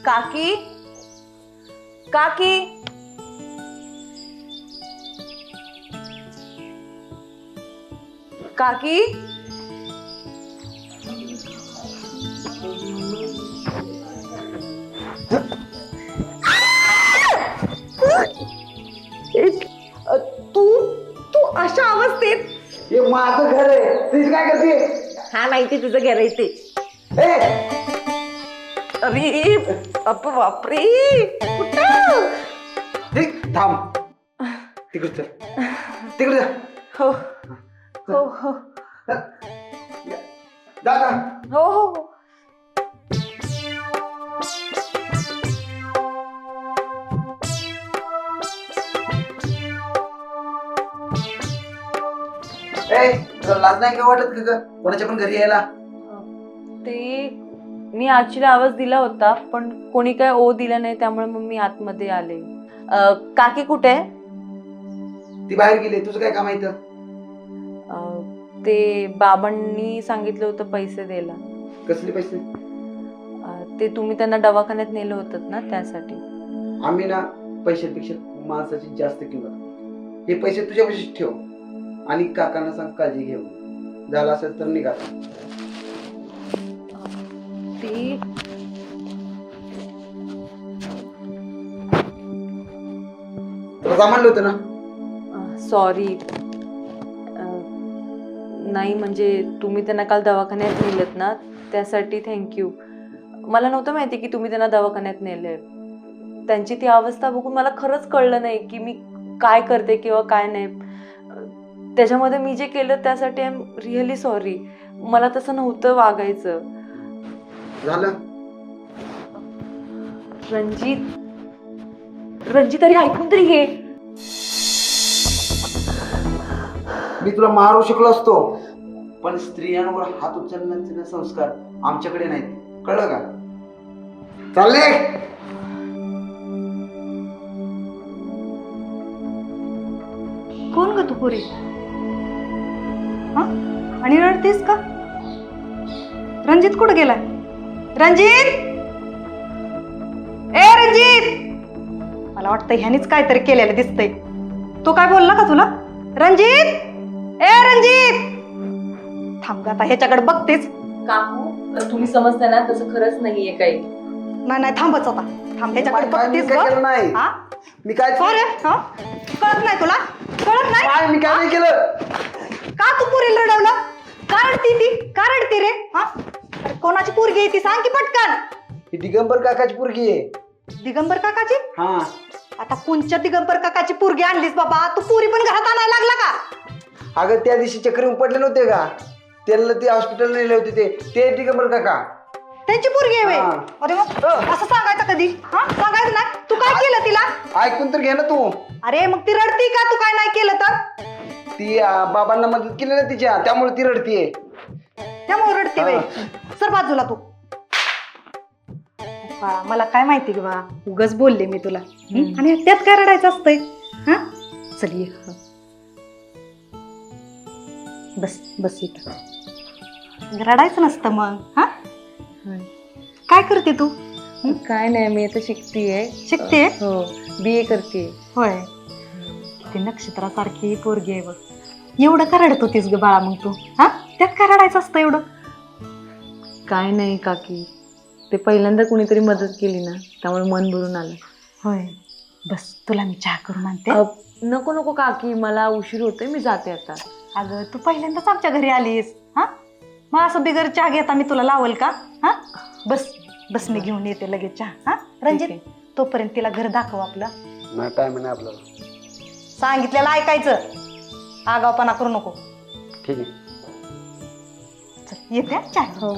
काकी काकी काकी तू तू अशा अवस्थेत हे माझं घर आहे तुझी काय करते हा माहिती तुझं घर आहे ते अरे बापरे कुठं थांब तिकडे चल तिकडे जा हो हो हो जा जा हो हो तुला लाज नाही का वाटत का कोणाच्या पण घरी यायला ते मी आजीला आवाज दिला होता पण कोणी काय ओ दिला नाही त्यामुळे मग मी आतमध्ये आले. काकी कुठे आहे? ती बाहेर गेली तुझं काय काम आहे इथं? ते बाबांनी सांगितलं होतं पैसे द्यायला. कसले पैसे? ते तुम्ही त्यांना दवाखान्यात नेलं होतं ना त्यासाठी. आम्ही ना पैशापेक्षा माणसाची जास्त किंमत हे पैसे तुझ्यापाशी ठेव आणि काकांना सांग काळजी घेऊ झालं असेल तर निघा. ते तुला म्हणलं होतं ना. सॉरी नाही म्हणजे तुम्ही त्यांना काल दवाखान्यात नेलत ना त्यासाठी थँक्यू. मला नव्हतं माहिती की तुम्ही त्यांना दवाखान्यात नेले. त्यांची ती अवस्था बघून मला खरंच कळलं नाही की मी काय करते किंवा काय नाही. त्याच्यामध्ये मी जे केलं त्यासाठी आय एम रिअली सॉरी. मला तसं नव्हतं वागायचं. झालं रणजित तरी ऐकून तरी घे. मी तुला मारू शिकलो असतो पण स्त्रियांवर हात उचलण्याचे संस्कार आमच्याकडे नाहीत कळलं का? चालले कोण ग तू पुरी आणि रडतेस का? रणजित कुठं गेलाय? रणजित ए रणजित मला वाटतं ह्यानीच काहीतरी केलेलं दिसतंय. तो काय बोलला का तुला? रणजित ए रणजित थांब ग आता ह्याच्याकडे बघतेच. काकू तुम्ही समजता ना तसं खरंच नाहीये काही. नाही थांबच आता थांब ह्याच्याकडे बघतेस ग. हा मी काय कळत नाही तुला? कळत नाही मी काय नाही केलं. का तू पुरीला रडवलं? का रडती ती? का रडती रे? अरे कोणाची पोरगी आहे ती सांग की पटकन. ही दिगंबर काकाची पोरगी आहे. दिगंबर काकाची? हा आता कोणच्या दिगंबर काकाची पोरगी आणलीस बाबा? तू पुरी पण घरात आणायला लागला का? अगं त्या दिवशी चक्कर येऊन पडले नव्हते का त्यांना ते हॉस्पिटल नेले होते ते दिगंबर काका त्यांची पोरगी आहे व्हय? अरे मग असं सांगायचं कधी? हा सांगायचं ना. तू काय केलं तिला? ऐकून तर घे ना तू. अरे मग ती रडती का तू काय नाही केलं तर? ती बाबांना मदत केली ना तिच्या त्यामुळे ती रडतीये. त्यामुळे रडते व्हय? सर बाजूला तू. बाळा मला काय माहिती ग बा उगच बोलले मी तुला. आणि त्यात काय रडायचं असतंय? हा चल ये बस बस इथं. रडायचं नसतं मग. हा काय करते तू? काय नाही मी आता शिकतेय. शिकते? हो BA करते. होय ती नक्षत्रासारखी पोरगी आहे बघ. एवढं का रडत होतीस ग बाळा मग तू? हा त्यात काय रडायचं असतं एवढं? काय नाही काकी ते पहिल्यांदा कुणीतरी मदत केली ना त्यामुळे मन भरून आलं. होय बस तुला मी चहा करून आणते. नको नको काकी मला उशीर होतोय मी जाते आता. अगं तू पहिल्यांदाच आमच्या घरी आलीस. हा मग असं बिगर चहा घेता मी तुला लावल का? हा बस बस मी घेऊन येते लगेच चहा. हा रणजित तोपर्यंत तिला घर दाखव आपलं. नाही टाइम नाही आपल्याला. सांगितलेलं ऐकायचं. आगावपणा करू नको. ठीक आहे. चल, येते हा, चहा. हो.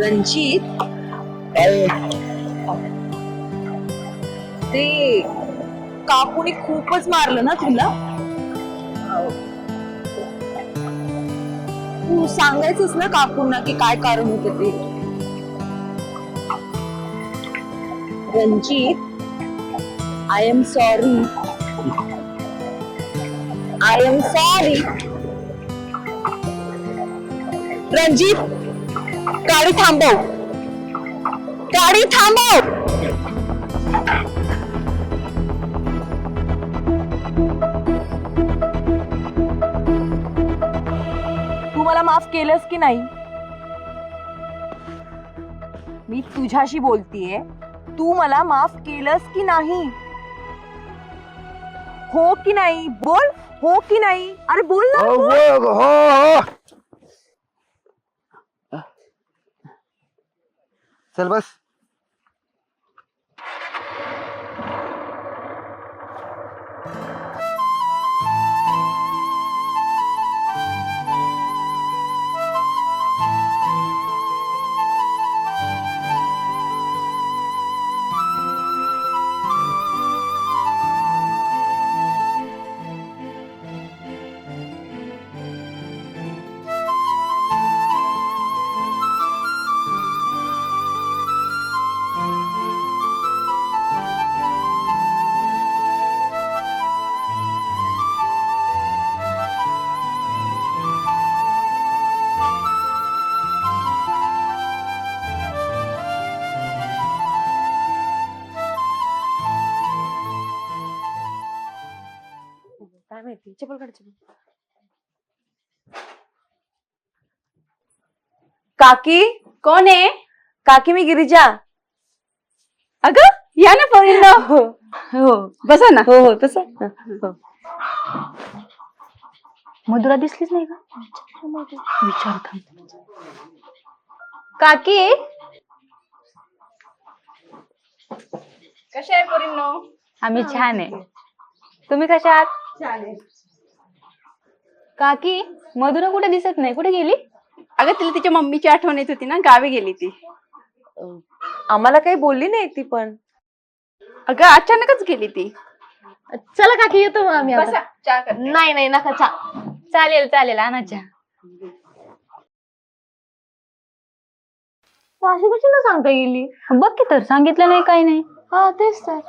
रणजित, ते काकूने खूपच मारलं ना तुला. तू सांगायचंस ना काकूंना की काय कारण होतं ते. Ranjit, I am sorry. I am sorry. Ranjit, गाडी थांबव. गाडी थांबव. तू मला माफ केलंस की नाही? मी तुझ्याशी बोलतीये. तू मला माफ केलंस की नाही? हो की नाही? बोल. हो की नाही? अरे बोल ना. हो. चल बस. काय माहिती. चप्पल काढ. काकी. कोण आहे? काकी, मी गिरिजा. अगं या ना पोरींनो. हो हो बसा ना. हो हो तसं. हो. मधुरा दिसलीच नाही का? विचार थांब. काकी कशा आहे पोरींनो? आम्ही छान आहे. तुम्ही कशा आहात? छान आहे. काकी मधुरा कुठे दिसत नाही, कुठे गेली? अगं तिला तिच्या मम्मीची आठवण येत होती ना, गावी गेली ती. आम्हाला काही बोलली नाही ती पण. अगं अचानकच गेली ती. चला काकी येतो मग आम्ही आता. नाही नाही नका चालेल चालेल आणा चहा. अशी कशी न सांगता गेली. बघ की तर सांगितलं नाही काही नाही. हा तेच तर.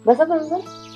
बसा तुम्ही.